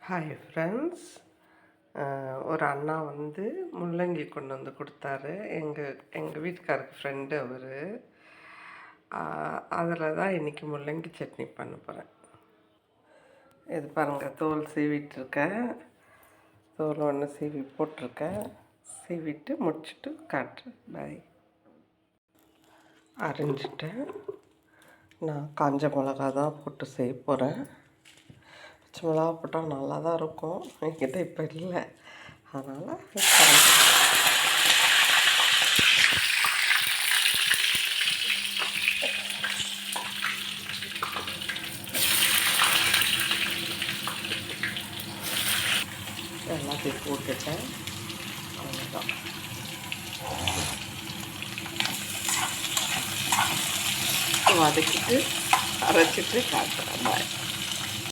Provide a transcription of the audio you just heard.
Hi friends. ஒரு அண்ணா வந்து முள்ளங்கி கொண்டு வந்து கொடுத்தாரு. எங்கள் வீட்டுக்காருக்கு ஃப்ரெண்டு அவர். அதில் தான் இன்றைக்கி முள்ளங்கி சட்னி பண்ண போகிறேன். இது பாருங்கள், தோல் சீவிட்டுருக்கேன். தோல் ஒன்று சீவி போட்டிருக்கேன். சீவிட்டு முடிச்சுட்டு காட்டுறேன். பாய். அரிஞ்சிட்டேன். நான் காஞ்ச மிளகா தான் போட்டு செய்ய போகிறேன். பச்சை மிளகா போட்டால் நல்லா தான் இருக்கும். என்கிட்ட இப்போ இல்லை, அதனால் எல்லாத்தையும் போட்டுட்டேன். அவ்வளோதான். வதக்கிட்டு அரைச்சிட்டு காட்டுறேன். பாய்.